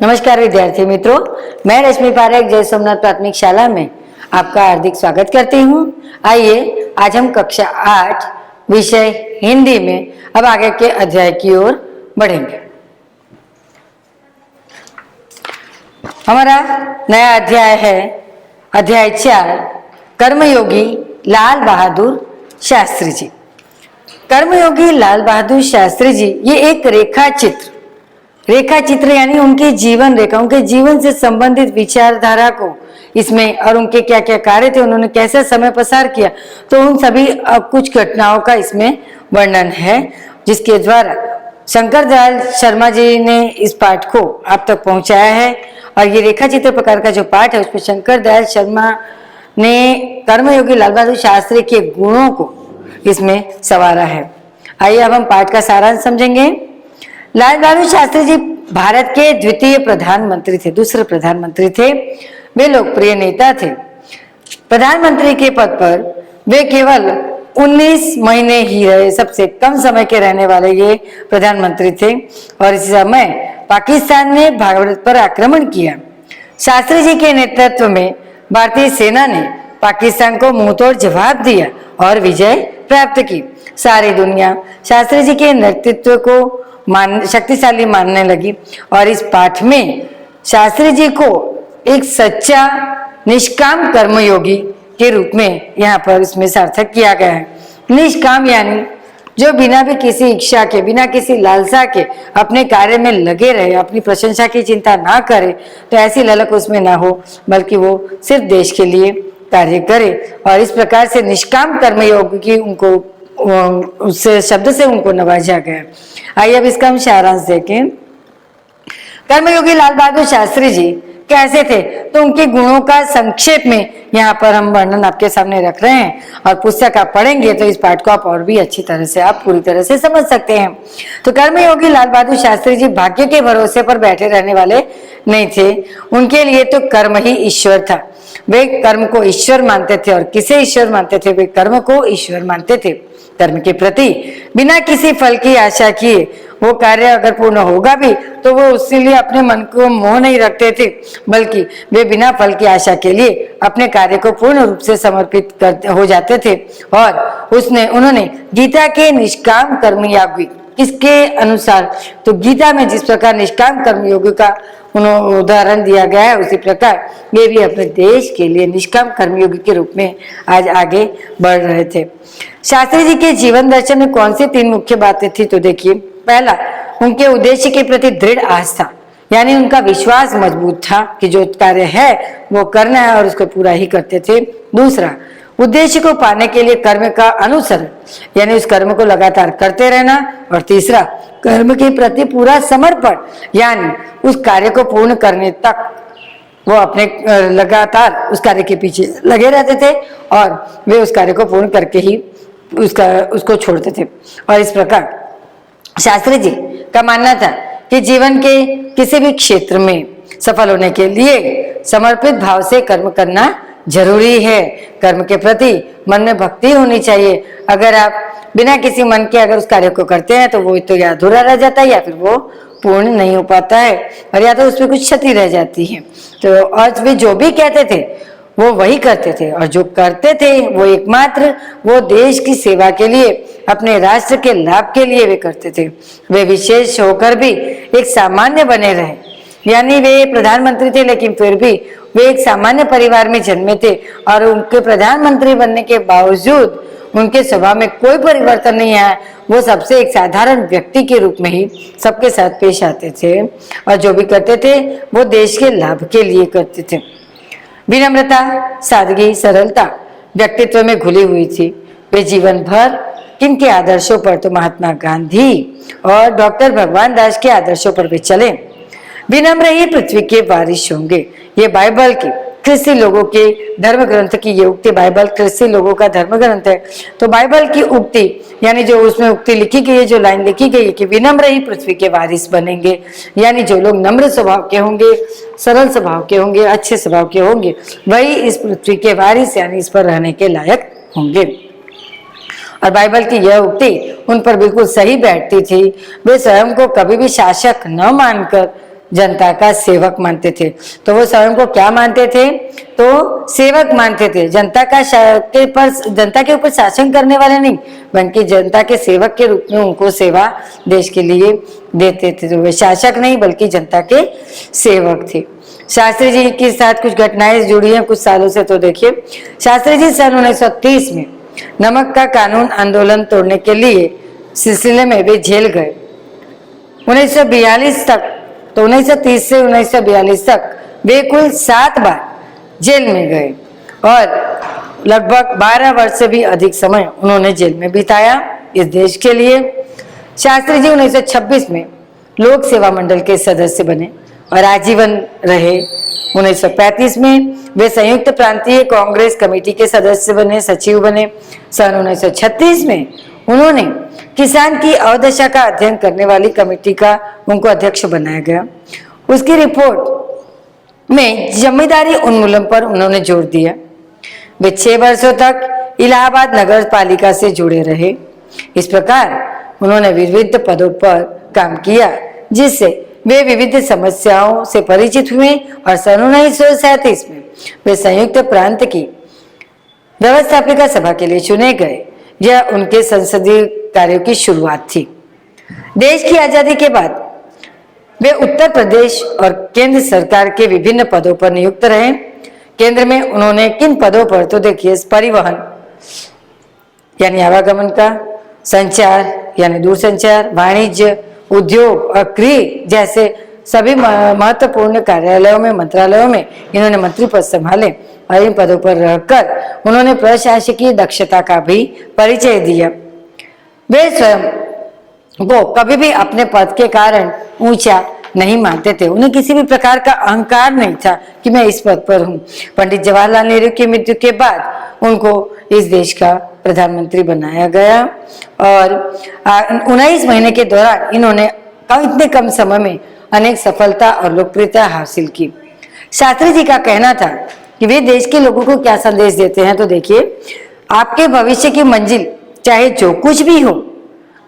नमस्कार विद्यार्थी मित्रों, मैं रश्मि पारेख जय सोमनाथ प्राथमिक शाला में आपका हार्दिक स्वागत करती हूँ। आइए आज हम कक्षा 8 विषय हिंदी में अब आगे के अध्याय की ओर बढ़ेंगे। हमारा नया अध्याय है अध्याय 4 कर्मयोगी लाल बहादुर शास्त्री जी। कर्मयोगी लाल बहादुर शास्त्री जी ये एक रेखा चित्र यानी उनके जीवन रेखा, उनके जीवन से संबंधित विचारधारा को इसमें और उनके क्या क्या कार्य थे, उन्होंने कैसे समय पसार किया, तो उन सभी कुछ घटनाओं का इसमें वर्णन है, जिसके द्वारा शंकर दयाल शर्मा जी ने इस पाठ को आप तक पहुंचाया है। और ये रेखा चित्र प्रकार का जो पाठ है उसमें शंकर दयाल शर्मा ने कर्मयोगी लाल बहादुर शास्त्री के गुणों को इसमें संवारा है। आइए अब हम पाठ का सारांश समझेंगे। लाल बहादुर शास्त्री जी भारत के द्वितीय प्रधानमंत्री थे, दूसरे प्रधानमंत्री थे। वे लोकप्रिय नेता थे। प्रधानमंत्री के पद पर वे केवल 19 महीने ही रहे, सबसे कम समय के रहने वाले ये प्रधानमंत्री थे। और इसी समय पाकिस्तान ने भारत पर आक्रमण किया। शास्त्री जी के नेतृत्व में भारतीय सेना ने पाकिस्तान को मुंहतोड़ जवाब दिया और विजय प्राप्त की। सारी दुनिया शास्त्री जी के नेतृत्व को शक्तिशाली मानने लगी। और इस पाठ में शास्त्री जी को एक सच्चा निष्काम कर्मयोगी के रूप में यहाँ पर इसमें सार्थक किया गया है। निष्काम यानी जो बिना भी किसी इच्छा के, बिना किसी लालसा के अपने कार्य में लगे रहे, अपनी प्रशंसा की चिंता ना करे, तो ऐसी ललक उसमें ना हो, बल्कि वो सिर्फ देश के लिए कार्य करे। और इस प्रकार से निष्काम कर्मयोगी की उनको उससे शब्द से उनको नवाजा गया। आइए अब इसका हम सारांश देखें। कर्मयोगी लाल बहादुर शास्त्री जी कैसे थे, तो उनके गुणों का संक्षेप में यहाँ पर हम वर्णन आपके सामने रख रहे हैं। और पुस्तक आप पढ़ेंगे तो इस पाठ को आप और भी अच्छी तरह से, आप पूरी तरह से समझ सकते हैं। तो कर्मयोगी लाल बहादुर शास्त्री जी भाग्य के भरोसे पर बैठे रहने वाले नहीं थे। उनके लिए तो कर्म ही ईश्वर था। वे कर्म को ईश्वर मानते थे। और किसे ईश्वर मानते थे? वे कर्म को ईश्वर मानते थे। कर्म के प्रति बिना किसी फल की आशा किए वो कार्य अगर पूर्ण होगा भी तो वो उसके लिए अपने मन को मोह नहीं रखते थे, बल्कि वे बिना फल की आशा के लिए अपने कार्य को पूर्ण रूप से समर्पित हो जाते थे। और उन्होंने गीता के निष्काम कर्मयोगी किसके अनुसार, तो गीता में जिस प्रकार निष्काम कर्मयोगी का उदाहरण दिया गया है, उसी प्रकार वे भी अपने देश के लिए निष्काम कर्मयोगी के रूप में आज आगे बढ़ रहे थे। शास्त्री जी के जीवन दर्शन में कौन सी 3 मुख्य बातें थी, तो देखिए, पहला, उनके उद्देश्य के प्रति दृढ़ आस्था, यानी उनका विश्वास मजबूत था कि जो कार्य है वो करना है और उसको पूरा ही करते थे। दूसरा, उद्देश्य को पाने के लिए कर्म का अनुसरण, यानी उस कर्म को लगातार करते रहना। और तीसरा, कर्म के प्रति पूरा समर्पण, यानी उस कार्य को पूर्ण करने तक वो अपने लगातार उस कार्य के पीछे लगे रहते थे और वे उस कार्य को पूर्ण करके ही उसको छोड़ते थे। और इस प्रकार शास्त्री जी का मानना था कि जीवन के किसी भी क्षेत्र में सफल होने के लिए समर्पित भाव से कर्म करना जरूरी है। कर्म के प्रति मन में भक्ति होनी चाहिए। अगर आप बिना किसी मन के अगर उस कार्य को करते हैं तो वो तो या अधूरा रह जाता है या फिर वो पूर्ण नहीं हो पाता है, और या तो उसमें कुछ क्षति रह जाती है। तो और वे जो भी कहते थे वो वही करते थे, और जो करते थे वो एकमात्र वो देश की सेवा के लिए, अपने राष्ट्र के लाभ के लिए वे करते थे। वे विशेष होकर भी एक सामान्य बने रहे, यानी वे प्रधानमंत्री थे लेकिन फिर भी वे एक सामान्य परिवार में जन्मे थे। और उनके प्रधानमंत्री बनने के बावजूद उनके स्वभाव में कोई परिवर्तन नहीं आया। वो सबसे एक साधारण व्यक्ति के रूप में ही सबके साथ पेश आते थे, और जो भी करते थे वो देश के लाभ के लिए करते थे। विनम्रता, सादगी, सरलता व्यक्तित्व में घुली हुई थी। वे जीवन भर किनके आदर्शों पर, तो महात्मा गांधी और डॉक्टर भगवान दास के आदर्शों पर वे चले। विनम्र ही पृथ्वी के वारिश होंगे, ये बाइबल की ख्रिस्ती लोगों के धर्म ग्रंथ की ये उक्ति, बाइबल ख्रिस्ती लोगों का धर्म ग्रंथ है। तो बाइबल की उक्ति यानी जो उसमें उक्ति लिखी गई है, जो लाइन लिखी गई है कि विनम्र ही पृथ्वी के वारिस बनेंगे, यानी जो लोग नम्र स्वभाव के होंगे, सरल स्वभाव के होंगे, अच्छे स्वभाव के होंगे, वही इस पृथ्वी के वारिस यानी इस पर रहने के लायक होंगे। और बाइबल की यह उक्ति उन पर बिल्कुल सही बैठती थी। वे स्वयं को कभी भी शासक न मानकर जनता का सेवक मानते थे। तो वो स्वयं को क्या मानते थे? तो सेवक मानते थे। जनता के ऊपर शासन करने वाले नहीं, बल्कि जनता के सेवक के रूप में उनको सेवा देश के लिए देते थे। तो वे शासक नहीं बल्कि जनता के सेवक थे। शास्त्री जी के साथ कुछ घटनाएं जुड़ी हैं कुछ सालों से। तो देखिए, शास्त्री जी सन 1930 में नमक का कानून आंदोलन तोड़ने के लिए सिलसिले में वे जेल गए। 1942 तक, तो 1930 से 1942 तक वे कुल 7 बार जेल में गए और लगभग 12 वर्ष से भी अधिक समय उन्होंने जेल में बिताया इस देश के लिए। शास्त्री जी 1926 में लोक सेवा मंडल के सदस्य बने और आजीवन रहे। 1935 में वे संयुक्त प्रांतीय कांग्रेस कमेटी के सदस्य बने, सचिव बने। सन 1936 में उन्होंने किसान की अवदशा का अध्ययन करने वाली कमेटी का उनको अध्यक्ष बनाया गया। उसकी रिपोर्ट में जमींदारी उन्मूलन पर उन्होंने जोर दिया। वे 6 वर्षों तक इलाहाबाद नगर पालिका से जुड़े रहे। इस प्रकार उन्होंने विविध पदों पर काम किया, जिससे वे विविध समस्याओं से परिचित हुए और सन 1937 में वे संयुक्त प्रांत की व्यवस्थापिका सभा के लिए चुने गए। यह उनके संसदीय कार्यों की शुरुआत थी। देश की आजादी के बाद वे उत्तर प्रदेश और केंद्र सरकार के विभिन्न पदों पर नियुक्त रहे। केंद्र में उन्होंने किन पदों पर? तो देखिए, परिवहन यानी आवागमन का, संचार यानी दूरसंचार, वाणिज्य, उद्योग और गृह जैसे सभी महत्वपूर्ण कार्यालयों में, मंत्रालयों में इन्होंने मंत्री पद संभाले और इन पदों पर रहकर उन्होंने प्रशासकीय दक्षता का भी परिचय दिया। वे स्वयं को कभी भी अपने पद के कारण ऊंचा नहीं मानते थे। उन्हें किसी भी प्रकार का अहंकार नहीं था कि मैं इस पद पर हूँ। पंडित जवाहरलाल नेहरू की मृत्यु के बाद उनको इस देश का प्रधानमंत्री बनाया गया और 19 महीने के दौरान इन्होंने इतने कम समय में अनेक सफलता और लोकप्रियता हासिल की। शास्त्री जी का कहना था कि वे देश के लोगों को क्या संदेश देते हैं? तो देखिए, आपके भविष्य की मंजिल चाहे जो कुछ भी हो,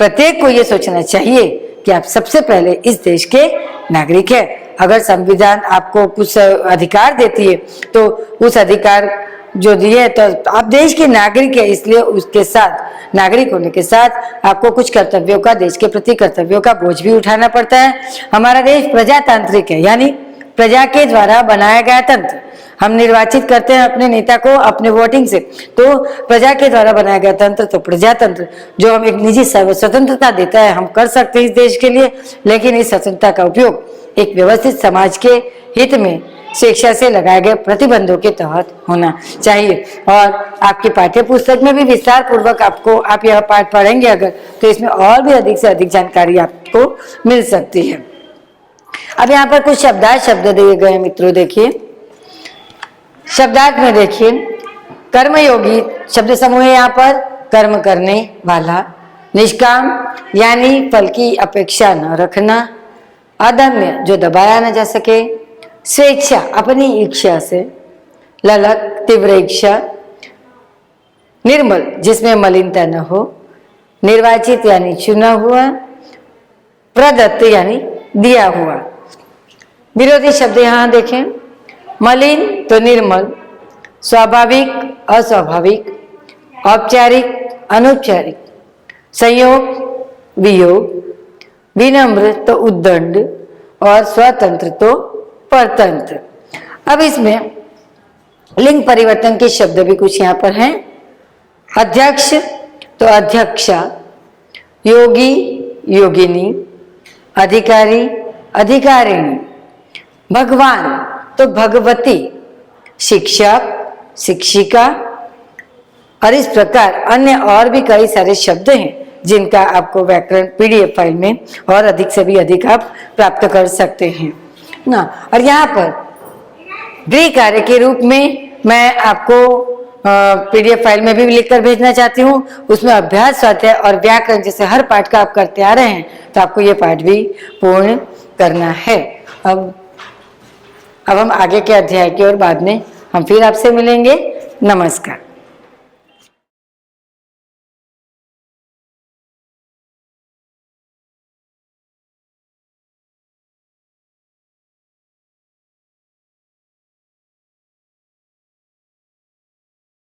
प्रत्येक को ये सोचना चाहिए कि आप सबसे पहले इस देश के नागरिक हैं। अगर संविधान आपको कुछ अधिकार देती है तो उस अधिकार जो दिए तो आप देश के नागरिक है, इसलिए उसके साथ, नागरिक होने के साथ आपको कुछ कर्तव्यों का, देश के प्रति कर्तव्यों का बोझ भी उठाना पड़ता है। हमारा देश प्रजातांत्रिक है, यानी प्रजा के द्वारा बनाया गया तंत्र। हम निर्वाचित करते हैं अपने नेता को अपने वोटिंग से, तो प्रजा के द्वारा बनाया गया तंत्र तो प्रजातंत्र, जो हम एक निजी स्वतंत्रता देता है, हम कर सकते हैं इस देश के लिए, लेकिन इस स्वतंत्रता का उपयोग एक व्यवस्थित समाज के हित में शिक्षा से लगाए गए प्रतिबंधों के तहत होना चाहिए। और आपकी पाठ्य पुस्तक में भी विस्तार पूर्वक आप यह पाठ पढ़ेंगे अगर, तो इसमें और भी अधिक से अधिक जानकारी आपको मिल सकती है। अब यहाँ पर कुछ शब्दार्थ शब्द दिए गए मित्रों, देखिए शब्दार्थ में देखिए, कर्मयोगी शब्द समूह है यहाँ पर, कर्म करने वाला, निष्काम यानी फल की अपेक्षा न रखना, अदम्य जो दबाया न जा सके, स्वेच्छा अपनी इच्छा से, ललक तीव्र इच्छा, निर्मल जिसमें मलिनता न हो, निर्वाचित यानी चुना हुआ, प्रदत्त यानी दिया हुआ। विरोधी शब्द यहाँ देखें, मलिन तो निर्मल, स्वाभाविक अस्वाभाविक, औपचारिक अनौपचारिक, संयोग वियोग, विनम्र तो उद्दंड और स्वतंत्र तो परतंत्र। अब इसमें लिंग परिवर्तन के शब्द भी कुछ यहाँ पर हैं। अध्यक्ष तो अध्यक्षा, योगी योगिनी, अधिकारी अधिकारिणी, भगवान तो भगवती, शिक्षक शिक्षिका, और इस प्रकार अन्य और भी कई सारे शब्द हैं जिनका आपको व्याकरण पीडीएफ फाइल में और अधिक से भी अधिक आप प्राप्त कर सकते हैं ना। और यहाँ पर गृह कार्य के रूप में मैं आपको पीडीएफ फाइल में भी लिखकर भेजना चाहती हूँ। उसमें अभ्यास, स्वाध्याय और व्याकरण जैसे हर पाठ का आप करते आ रहे हैं, तो आपको ये पाठ भी पूर्ण करना है। अब हम आगे के अध्याय की ओर बाद में हम फिर आपसे मिलेंगे। नमस्कार।